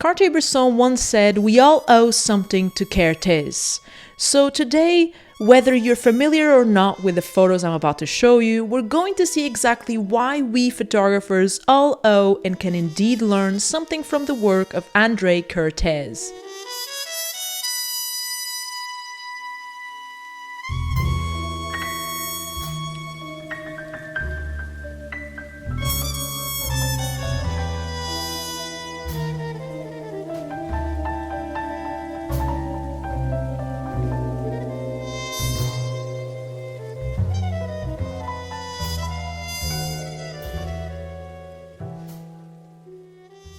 Cartier-Bresson once said, "We all owe something to Kertész." So today, whether you're familiar or not with the photos I'm about to show you, we're going to see exactly why we photographers all owe and can indeed learn something from the work of André Kertész.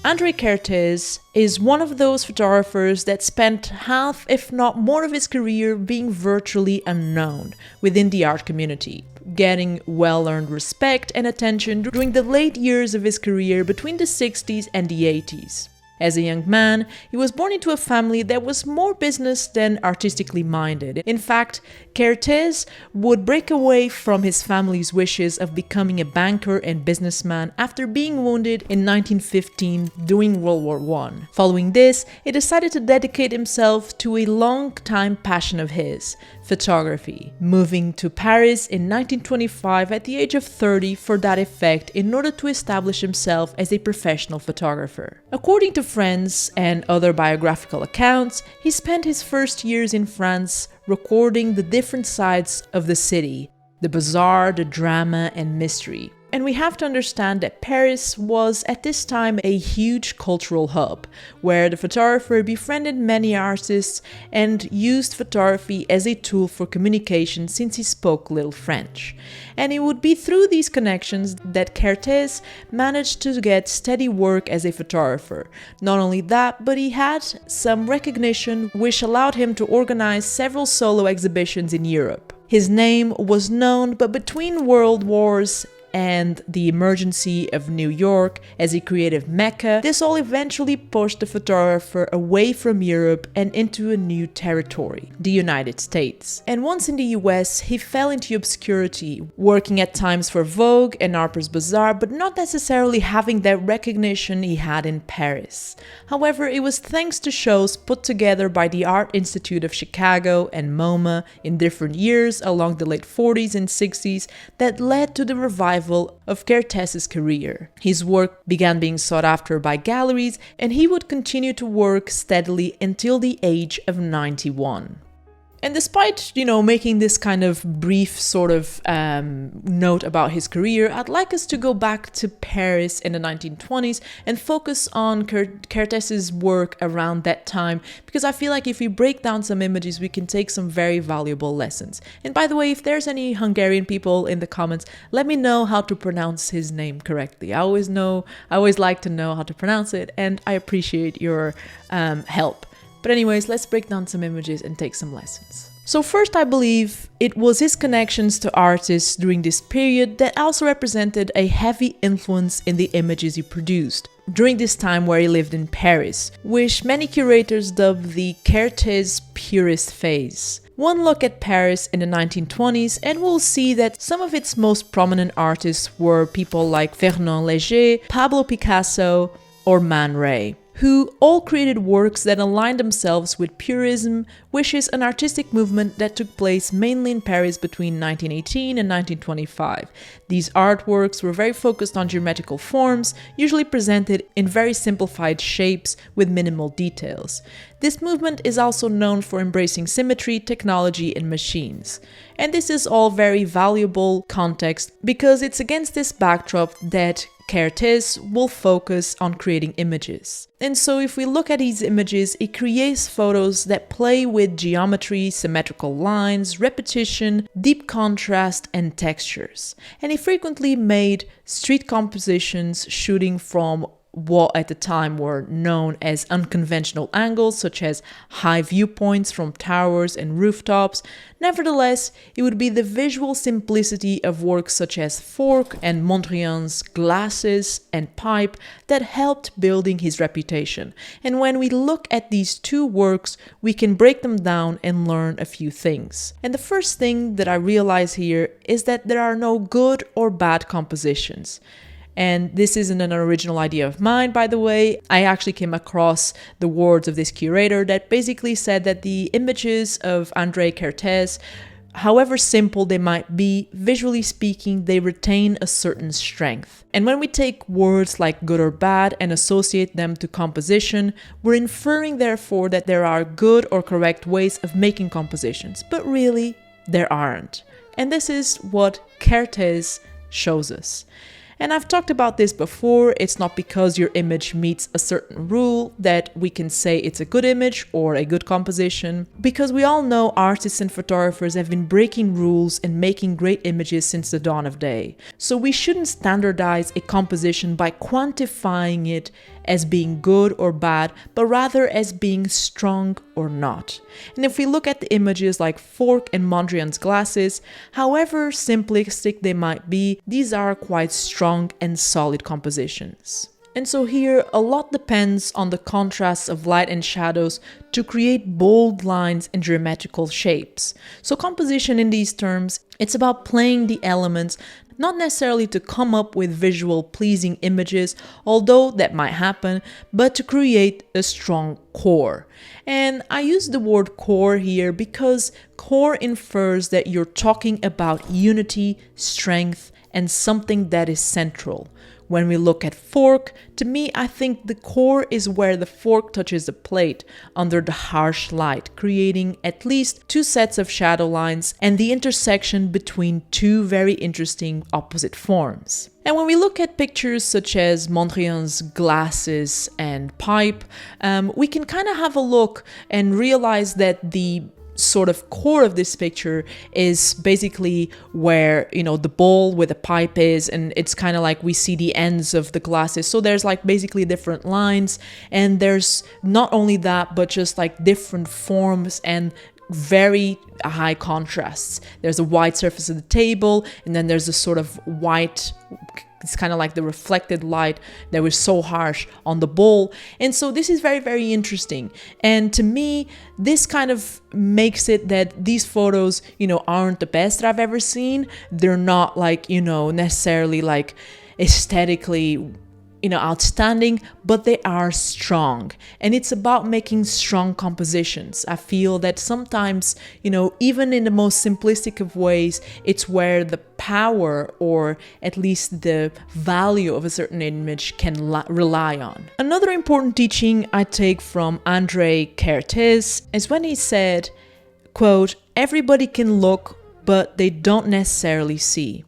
André Kertész is one of those photographers that spent half, if not more of his career being virtually unknown within the art community, getting well-earned respect and attention during the late years of his career between the 60s and the 80s. As a young man, he was born into a family that was more business than artistically minded. In fact, Kertész would break away from his family's wishes of becoming a banker and businessman after being wounded in 1915 during World War I. Following this, he decided to dedicate himself to a long-time passion of his, photography, moving to Paris in 1925 at the age of 30 for that effect in order to establish himself as a professional photographer. According to friends and other biographical accounts, he spent his first years in France recording the different sides of the city, the bizarre, the drama, and mystery. And we have to understand that Paris was at this time a huge cultural hub, where the photographer befriended many artists and used photography as a tool for communication since he spoke little French. And it would be through these connections that Kertész managed to get steady work as a photographer. Not only that, but he had some recognition which allowed him to organize several solo exhibitions in Europe. His name was known, but between world wars and the emergency of New York as a creative mecca, this all eventually pushed the photographer away from Europe and into a new territory, the United States. And once in the US, he fell into obscurity, working at times for Vogue and Harper's Bazaar, but not necessarily having that recognition he had in Paris. However, it was thanks to shows put together by the Art Institute of Chicago and MoMA in different years along the late 40s and 60s that led to the revival of Kertész's career. His work began being sought after by galleries, and he would continue to work steadily until the age of 91. And despite, making this kind of brief sort of note about his career, I'd like us to go back to Paris in the 1920s and focus on Kertész's work around that time, because I feel like if we break down some images, we can take some very valuable lessons. And by the way, if there's any Hungarian people in the comments, let me know how to pronounce his name correctly. I always like to know how to pronounce it, and I appreciate your help. But anyways, let's break down some images and take some lessons. So first, I believe it was his connections to artists during this period that also represented a heavy influence in the images he produced during this time where he lived in Paris, which many curators dub the Kertész purist phase. One look at Paris in the 1920s and we'll see that some of its most prominent artists were people like Fernand Léger, Pablo Picasso, or Man Ray, who all created works that aligned themselves with Purism, which is an artistic movement that took place mainly in Paris between 1918 and 1925. These artworks were very focused on geometrical forms, usually presented in very simplified shapes with minimal details. This movement is also known for embracing symmetry, technology, and machines. And this is all very valuable context because it's against this backdrop that Kertész will focus on creating images. And so if we look at these images, it creates photos that play with geometry, symmetrical lines, repetition, deep contrast, and textures. And he frequently made street compositions shooting from what at the time were known as unconventional angles, such as high viewpoints from towers and rooftops. Nevertheless, it would be the visual simplicity of works such as Fork and Mondrian's Glasses and Pipe that helped building his reputation. And when we look at these two works, we can break them down and learn a few things. And the first thing that I realize here is that there are no good or bad compositions. And this isn't an original idea of mine, by the way. I actually came across the words of this curator that basically said that the images of André Kertész, however simple they might be, visually speaking, they retain a certain strength. And when we take words like good or bad and associate them to composition, we're inferring therefore that there are good or correct ways of making compositions, but really there aren't. And this is what Kertész shows us. And I've talked about this before. It's not because your image meets a certain rule that we can say it's a good image or a good composition, because we all know artists and photographers have been breaking rules and making great images since the dawn of day. So we shouldn't standardize a composition by quantifying it as being good or bad, but rather as being strong or not. And if we look at the images like Fork and Mondrian's glasses, however simplistic they might be, these are quite strong and solid compositions. And so here, a lot depends on the contrasts of light and shadows to create bold lines and geometrical shapes. So composition in these terms, it's about playing the elements, not necessarily to come up with visual pleasing images, although that might happen, but to create a strong core. And I use the word core here because core infers that you're talking about unity, strength, and something that is central. When we look at Fork, to me, I think the core is where the fork touches the plate under the harsh light, creating at least two sets of shadow lines and the intersection between two very interesting opposite forms. And when we look at pictures such as Mondrian's glasses and pipe, we can kind of have a look and realize that the sort of core of this picture is basically where, you know, the bowl with the pipe is, and it's kind of like we see the ends of the glasses. So there's like basically different lines, and there's not only that, but just like different forms and very high contrasts. There's a white surface of the table, and then there's a sort of white, it's kind of like the reflected light that was so harsh on the bowl. And so this is very, very interesting. And to me, this kind of makes it that these photos, you know, aren't the best that I've ever seen. They're not like, you know, necessarily like aesthetically, you know, outstanding, but they are strong. And it's about making strong compositions. I feel that sometimes, you know, even in the most simplistic of ways, it's where the power or at least the value of a certain image can rely on. Another important teaching I take from André Kertész is when he said, quote, "Everybody can look, but they don't necessarily see."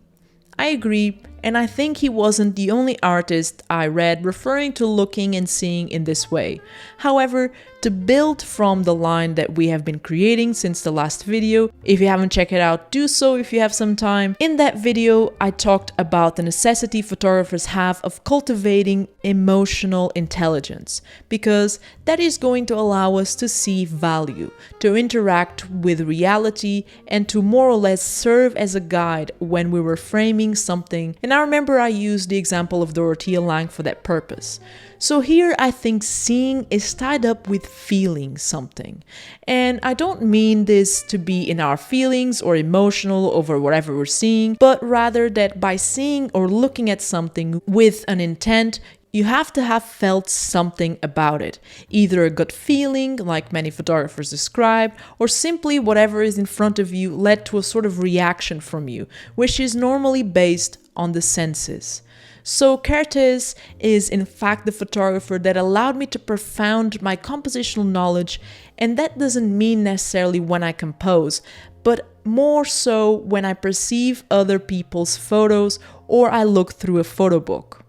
I agree. And I think he wasn't the only artist I read referring to looking and seeing in this way. However, to build from the line that we have been creating since the last video, if you haven't checked it out, do so if you have some time. In that video, I talked about the necessity photographers have of cultivating emotional intelligence, because that is going to allow us to see value, to interact with reality, and to more or less serve as a guide when we were framing something. And I remember I used the example of Dorothea Lange for that purpose. So here I think seeing is tied up with feeling something. And I don't mean this to be in our feelings or emotional over whatever we're seeing, but rather that by seeing or looking at something with an intent, you have to have felt something about it, either a gut feeling, like many photographers describe, or simply whatever is in front of you led to a sort of reaction from you, which is normally based on the senses. So Kertész is in fact the photographer that allowed me to profound my compositional knowledge, and that doesn't mean necessarily when I compose, but more so when I perceive other people's photos or I look through a photo book.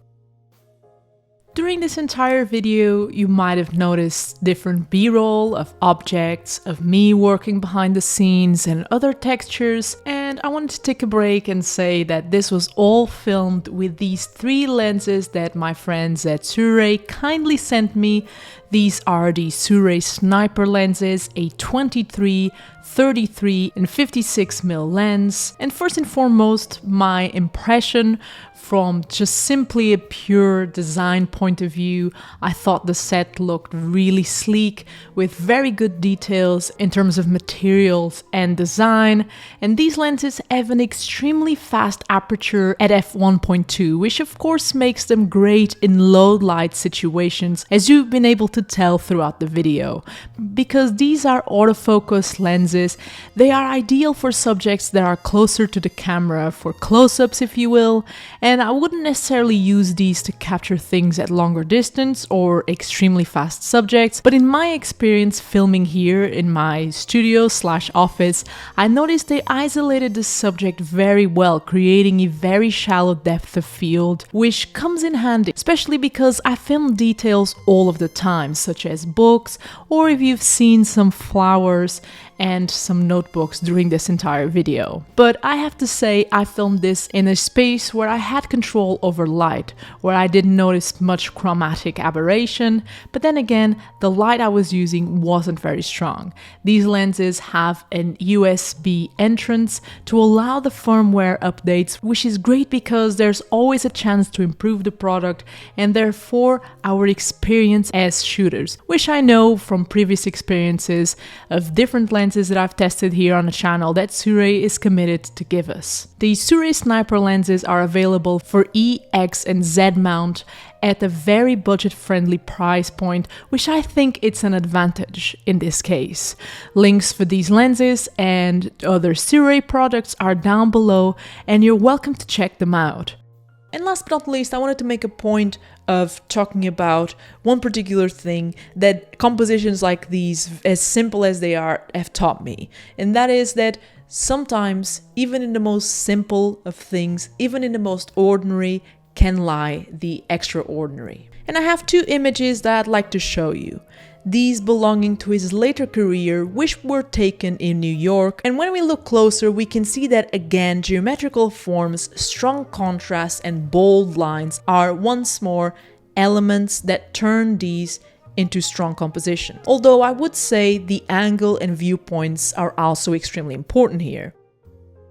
During this entire video, you might have noticed different B-roll of objects, of me working behind the scenes and other textures, and I wanted to take a break and say that this was all filmed with these 3 lenses that my friends at Sirui kindly sent me. These are the Sirui Sniper lenses, a 23, 33 and 56mm lens. And first and foremost, my impression from just simply a pure design point of view, I thought the set looked really sleek with very good details in terms of materials and design. And these lenses lenses have an extremely fast aperture at f1.2, which of course makes them great in low light situations, as you've been able to tell throughout the video. Because these are autofocus lenses, they are ideal for subjects that are closer to the camera, for close-ups if you will, and I wouldn't necessarily use these to capture things at longer distance or extremely fast subjects, but in my experience filming here in my studio/office, I noticed they isolated the subject very well, creating a very shallow depth of field, which comes in handy, especially because I film details all of the time, such as books, or if you've seen some flowers and some notebooks during this entire video. But I have to say, I filmed this in a space where I had control over light, where I didn't notice much chromatic aberration, but then again, the light I was using wasn't very strong. These lenses have an USB entrance to allow the firmware updates, which is great because there's always a chance to improve the product and therefore our experience as shooters, which I know from previous experiences of different lenses that I've tested here on the channel that Sirui is committed to give us. The Sirui sniper lenses are available for E, X and Z mount at a very budget-friendly price point, which I think it's an advantage in this case. Links for these lenses and other Sirui products are down below and you're welcome to check them out. And last but not least, I wanted to make a point of talking about one particular thing that compositions like these, as simple as they are, have taught me. And that is that sometimes, even in the most simple of things, even in the most ordinary, can lie the extraordinary. And I have two images that I'd like to show you. These belonging to his later career, which were taken in New York, and when we look closer we can see that again geometrical forms, strong contrasts and bold lines are once more elements that turn these into strong composition. Although I would say the angle and viewpoints are also extremely important here.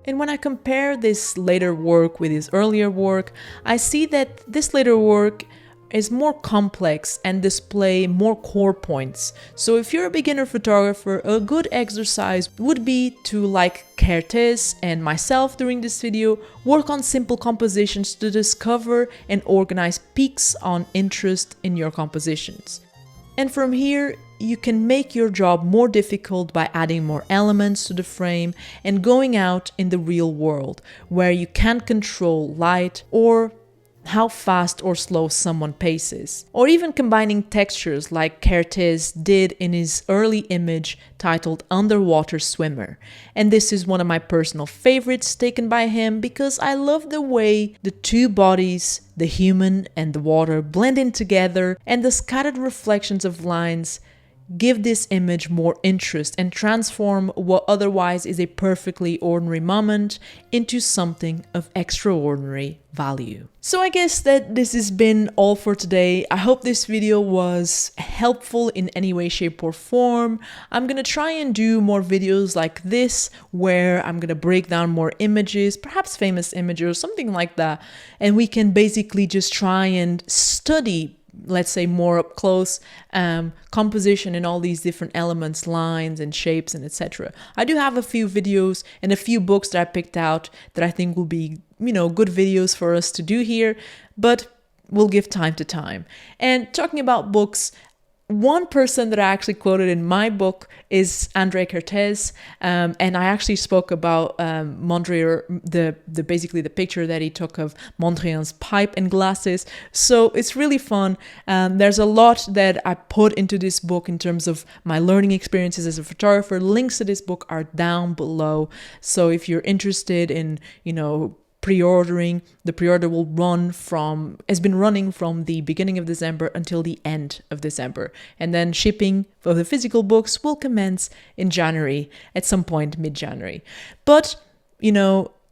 And when I compare this later work with his earlier work, I see that this later work is more complex and display more core points. So if you're a beginner photographer, a good exercise would be to, like Kertész and myself during this video, work on simple compositions to discover and organize peaks on interest in your compositions. And from here, you can make your job more difficult by adding more elements to the frame and going out in the real world, where you can't control light or how fast or slow someone paces, or even combining textures like Kertész did in his early image titled Underwater Swimmer. And this is one of my personal favorites taken by him because I love the way the two bodies, the human and the water, blend in together, and the scattered reflections of lines give this image more interest and transform what otherwise is a perfectly ordinary moment into something of extraordinary value. So I guess that this has been all for today. I hope this video was helpful in any way, shape or form. I'm gonna try and do more videos like this where I'm gonna break down more images, perhaps famous images or something like that, and we can basically just try and study, let's say, more up close composition and all these different elements, lines and shapes and etc. I do have a few videos and a few books that I picked out that I think will be, good videos for us to do here, but we'll give time to time. And talking about books, one person that I actually quoted in my book is André Kertész, and I actually spoke about Mondrian, basically the picture that he took of Mondrian's pipe and glasses. So it's really fun. There's a lot that I put into this book in terms of my learning experiences as a photographer. Links to this book are down below. So if you're interested in, pre-ordering, the pre-order has been running from the beginning of December until the end of December. And then shipping for the physical books will commence in January, at some point mid-January. But,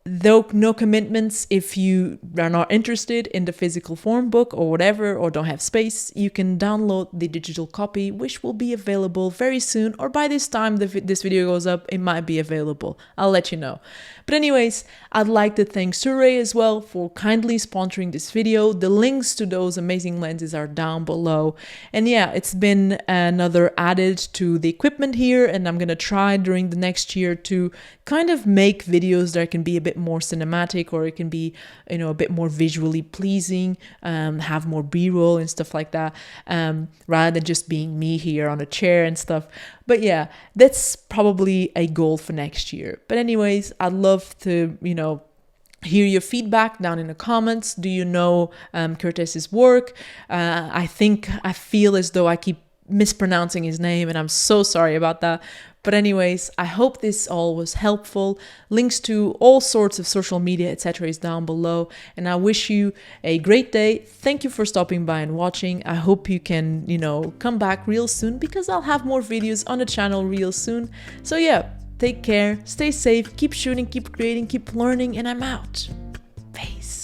Though no commitments, if you are not interested in the physical form book or whatever, or don't have space, you can download the digital copy, which will be available very soon, or by this time this video goes up, it might be available. I'll let you know. But anyways, I'd like to thank Sirui as well for kindly sponsoring this video. The links to those amazing lenses are down below. And yeah, it's been another added to the equipment here, and I'm gonna try during the next year to kind of make videos that can be a bit more cinematic, or it can be, you know, a bit more visually pleasing, have more b-roll and stuff like that, rather than just being me here on a chair and stuff. But yeah, that's probably a goal for next year. But anyways, I'd love to, you know, hear your feedback down in the comments. Do you know Kertész's work? I feel as though I keep mispronouncing his name, and I'm so sorry about that. But anyways, I hope this all was helpful. Links to all sorts of social media, etc. is down below. And I wish you a great day. Thank you for stopping by and watching. I hope you can, you know, come back real soon, because I'll have more videos on the channel real soon. So yeah, take care, stay safe, keep shooting, keep creating, keep learning, and I'm out. Peace.